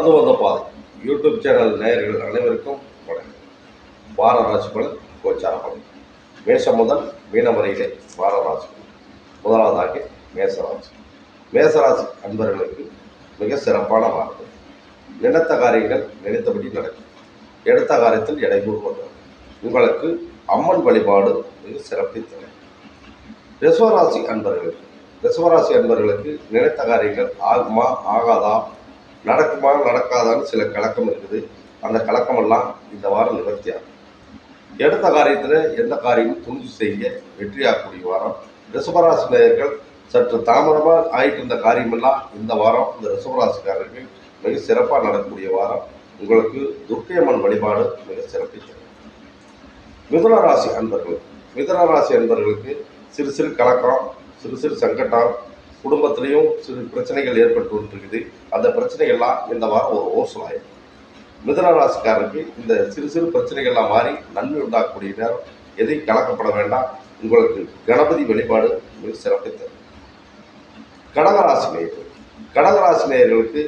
நடந்து வந்த பாதை யூடியூப் சேனல் நேயர்கள் அனைவருக்கும் வணக்கம். வார ராசி பலன் கோச்சார பலன் மேஷம் முதல் மீனம் வரையிலே வார ராசி பலன். முதலாவதாக மேசராசி. மேசராசி அன்பர்களுக்கு மிக சிறப்பான வாரம். நினைத்த காரியங்கள் நினைத்தபடி நடக்கும். எடுத்த காரியத்தில் இடையூறு வரும். உங்களுக்கு அம்மன் வழிபாடு மிக சிறப்பை தரும். ரிஷபராசி அன்பர்களுக்கு நினைத்த காரியங்கள் ஆகுமா ஆகாதா, நடக்குமா நடக்காதான்னு சில கலக்கம் இருக்குது. அந்த கலக்கமெல்லாம் இந்த வாரம் நிவர்த்தியாகும். எடுத்த காரியத்தில் எந்த காரியமும் துணிஞ்சு செய்ய வெற்றியாகக்கூடிய வாரம். ரிஷபராசி நேயர்கள் சற்று தாமதமாக ஆகிட்டு இருந்த காரியமெல்லாம் இந்த வாரம் இந்த ரிஷபராசிக்காரர்கள் மிக சிறப்பாக நடக்கக்கூடிய வாரம். உங்களுக்கு துர்க்கையம்மன் வழிபாடு மிக சிறப்பை தரும். மிதுனராசி அன்பர்களுக்கு சிறு சிறு கலக்கம், சிறு சிறு சங்கடம், குடும்பத்திலையும் சிறு பிரச்சனைகள் ஏற்பட்டு இருக்குது. அந்த பிரச்சனைகள்லாம் இந்த வாரம் ஒரு ஓசலாயிடும். மிதுன ராசிக்காரருக்கு இந்த சிறு சிறு பிரச்சனைகள்லாம் மாறி நன்மை உண்டாக்கக்கூடிய நேரம். எதையும் கலக்கப்பட வேண்டாம். உங்களுக்கு கணபதி வழிபாடு மிக சிறப்பை தரும். கடகராசி நேயர்களுக்கு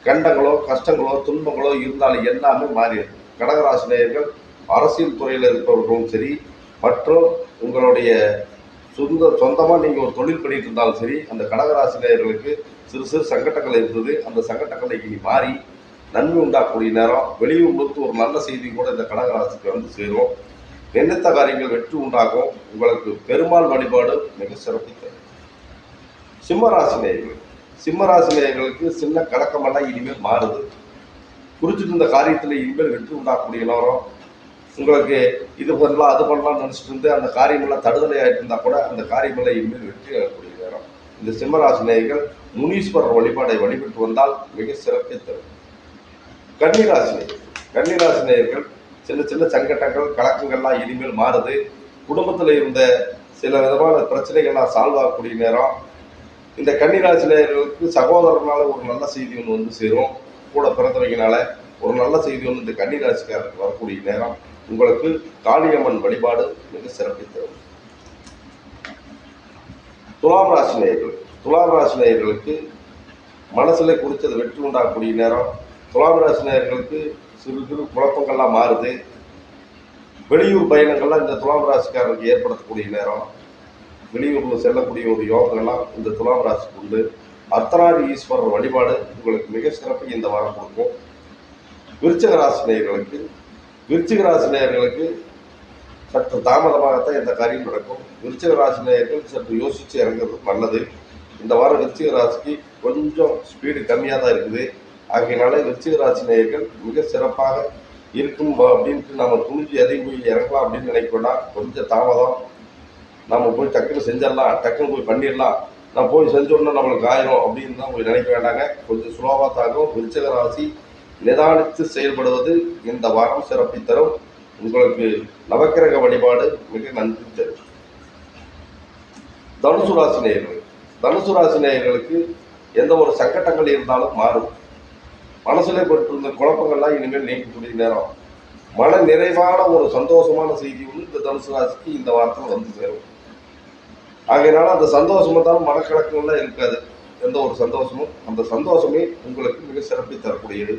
கண்டங்களோ கஷ்டங்களோ துன்பங்களோ இருந்தாலும் எல்லாமே மாறிடும். கடகராசி நேயர்கள் அரசியல் துறையில் இருப்பவர்களும் சரி, மற்றும் உங்களுடைய சொந்தமாக நீங்கள் ஒரு தொழில் பண்ணிட்டு இருந்தாலும் சரி, அந்த கடகராசி நேயர்களுக்கு சிறு சிறு சங்கடங்கள் இருந்தது. அந்த சங்கடங்களை இனி மாறி நன்மை உண்டாக்கக்கூடிய நேரம். வெளியூர் கொடுத்து ஒரு நல்ல செய்தி கூட இந்த கடகராசிக்கு வந்து சேரும். நினைத்த காரியங்கள் வெற்றி உண்டாகும். உங்களுக்கு பெருமாள் வழிபாடு மிக சிறப்பு தரும். சிம்மராசி நேயர்களுக்கு சின்ன கலக்கமெல்லாம் இனிமேல் மாறுது. குறிச்சிட்டு இருந்த காரியத்தில் இனிமேல் வெற்றி உண்டாக்கக்கூடிய நேரம். உங்களுக்கு இது பண்ணலாம் அது பண்ணலாம்னு நினச்சிட்டு இருந்து அந்த காரியமெல்லாம் தடுதலை ஆகிட்டு இருந்தால் கூட அந்த காரியமெல்லாம் இனிமேல் வெற்றி ஆகக்கூடிய நேரம். இந்த சிம்மராசி நேயர்கள் முனீஸ்வரர் வழிபாடை வழிபட்டு வந்தால் மிக சிறப்பை தரும். கன்னிராசி நேயர்கள் சின்ன சின்ன சங்கடங்கள் கலக்கங்கள்லாம் இனிமேல் மாறுது. குடும்பத்தில் இருந்த சில விதமான பிரச்சனைகள்லாம் சால்வ் ஆகக்கூடிய நேரம். இந்த கன்னிராசி நேயர்களுக்கு சகோதரனால ஒரு நல்ல செய்தி ஒன்று வந்து சேரும். கூட பிறந்தவங்கனால ஒரு நல்ல செய்தி ஒன்று இந்த கன்னிராசிக்காரருக்கு வரக்கூடிய நேரம். உங்களுக்கு காளியம்மன் வழிபாடு மிக சிறப்பை தரும். துலாம் ராசி நேயர்களுக்கு மனசுல குறித்தது வெற்றி உண்டாகக்கூடிய நேரம். துலாம் ராசி நேயர்களுக்கு சிறு சிறு குழப்பங்கள்லாம் மாறுது. வெளியூர் பயணங்கள்லாம் இந்த துலாம் ராசிக்காரருக்கு ஏற்படுத்தக்கூடிய நேரம். வெளியூரில் செல்லக்கூடிய ஒரு யோகங்கள்லாம் இந்த துலாம் ராசிக்கு உண்டு. அர்த்தநாரி ஈஸ்வரர் வழிபாடு உங்களுக்கு மிக சிறப்பை இந்த வாரம் கொடுக்கும். விருச்சிக ராசி நேயர்களுக்கு சற்று தாமதமாகத்தான் எந்த காரியம் நடக்கும். விருச்சிக ராசி நேயர்கள் சற்று யோசித்து இறங்குறது நல்லது. இந்த வாரம் விருச்சிக ராசிக்கு கொஞ்சம் ஸ்பீடு கம்மியாக தான் இருக்குது. ஆகையினால விருச்சிக ராசி நேயர்கள் மிக சிறப்பாக இருக்கும் அப்படின்ட்டு நம்ம துணிஞ்சு எதையும் போய் இறங்கலாம் அப்படின்னு நினைக்கணும்னா கொஞ்சம் தாமதம். நம்ம போய் டக்குன்னு செஞ்சிடலாம், டக்குன்னு போய் பண்ணிடலாம், நான் போய் செஞ்சோன்னா நம்மளுக்கு ஆயிரும் அப்படின்னு தான் போய் நினைக்க வேண்டாங்க. கொஞ்சம் சுலோவாக தாக்கும். விருச்சிக ராசி நிதானித்து செயல்படுவது இந்த வாரம் சிறப்பை தரும். உங்களுக்கு நவக்கிரக வழிபாடு மிக நன்றி தரும். தனுசு ராசி நேயர்களுக்கு எந்த ஒரு சங்கடங்கள் இருந்தாலும் மாறும். மனசுல பெற்றிருந்த குழப்பங்கள்லாம் இனிமேல் நீக்கக்கூடிய நேரம். மன நிறைவான ஒரு சந்தோஷமான செய்தி ஒன்று இந்த தனுசு ராசிக்கு இந்த வாரத்தில் வந்து சேரும். ஆகையினால அந்த சந்தோஷமும் தான் மனக்கலக்கங்கள்லாம் இருக்காது. எந்த ஒரு சந்தோஷமும் அந்த சந்தோஷமே உங்களுக்கு மிக சிறப்பை தரக்கூடியது.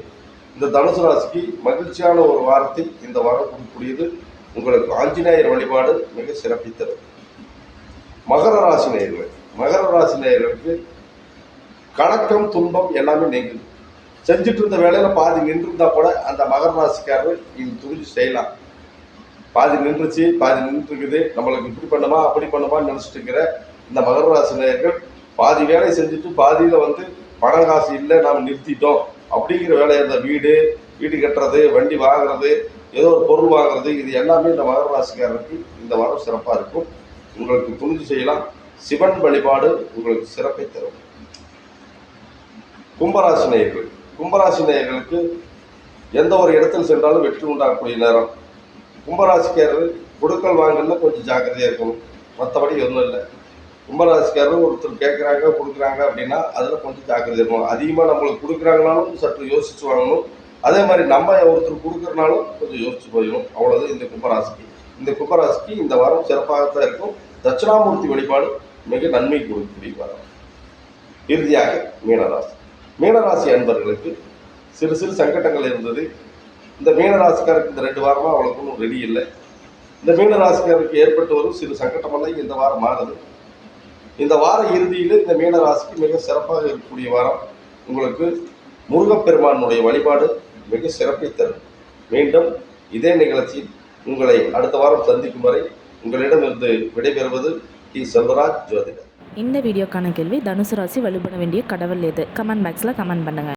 இந்த தனுசு ராசிக்கு மகிழ்ச்சியான ஒரு வாரத்தை இந்த வாரம் கொடுக்கக்கூடியது. உங்களுக்கு ஆஞ்சநேயர் வழிபாடு மிக சிறப்பை தரும். மகர ராசி நேயர்களுக்கு கலக்கம் துன்பம் எல்லாமே நீங்குது. செஞ்சுட்டு இருந்த வேலையில பாதி நின்றுருந்தா கூட அந்த மகர ராசிக்காரர் இனி துணிஞ்சு செய்யலாம். பாதி நின்றுருக்குது, நம்மளுக்கு இப்படி பண்ணுமா அப்படி பண்ணுமான்னு நினச்சிட்டு இருக்கிற இந்த மகர ராசி நேயர்கள் பாதி வேலை செஞ்சுட்டு பாதியில் வந்து பணம் காசு இல்லை நாம் நிறுத்திட்டோம் அப்படிங்கிற வேலையை, இந்த வீடு கட்டுறது, வண்டி வாங்குறது, ஏதோ ஒரு பொருள் வாங்குறது, இது எல்லாமே இந்த மகர ராசிக்காரருக்கு இந்த வாரம் சிறப்பாக இருக்கும். உங்களுக்கு துணிஞ்சு செய்யலாம். சிவன் வழிபாடு உங்களுக்கு சிறப்பை தரும். கும்பராசி நேயர்களுக்கு எந்த ஒரு இடத்தில் சென்றாலும் வெற்றி உண்டாகக்கூடிய நேரம். கும்பராசிக்காரர் கொடுக்கல் வாங்கல கொஞ்சம் ஜாக்கிரதையாக இருக்கணும். மற்றபடி ஒன்றும் இல்லை. கும்பராசிக்காரர் ஒருத்தர் கேட்குறாங்க கொடுக்குறாங்க அப்படின்னா அதில் கொஞ்சம் ஜாக்கிரதை இருக்கணும். அதிகமாக நம்மளுக்கு கொடுக்குறாங்கனாலும் சற்று யோசித்து வாங்கணும். அதே மாதிரி நம்ம ஒருத்தர் கொடுக்குறனாலும் கொஞ்சம் யோசித்து போயிடும். அவ்வளோதான் இந்த கும்பராசிக்கு இந்த வாரம் சிறப்பாகத்தான் இருக்கும். தட்சிணாமூர்த்தி வழிபாடு மிக நன்மை கொடுக்கக்கூடிய வாரம். இறுதியாக மீனராசி அன்பர்களுக்கு சிறு சிறு சங்கடங்கள் இருந்தது. இந்த மீனராசிக்காரருக்கு இந்த 2 வாரமாக அவளுக்கு ஒன்றும் ரெடி இல்லை. இந்த மீனராசிக்காரருக்கு ஏற்பட்டு வரும் சிறு சங்கடமெல்லாம் இந்த வாரம் மாறுது. இந்த வார இறுதியில் இந்த மீனராசிக்கு மிக சிறப்பாக இருக்கக்கூடிய வாரம். உங்களுக்கு முருகப்பெருமானுடைய வழிபாடு மிக சிறப்பை தரும். மீண்டும் இதே நிகழ்ச்சியில் உங்களை அடுத்த வாரம் சந்திக்கும் வரை உங்களிடமிருந்து விடைபெறுவது டி. செல்வராஜ் ஜோதிடர். இந்த வீடியோக்கான கேள்வி, தனுசு ராசி வழிபட வேண்டிய கடவுள் எது? கமெண்ட் பாக்ஸில் கமெண்ட் பண்ணுங்கள்.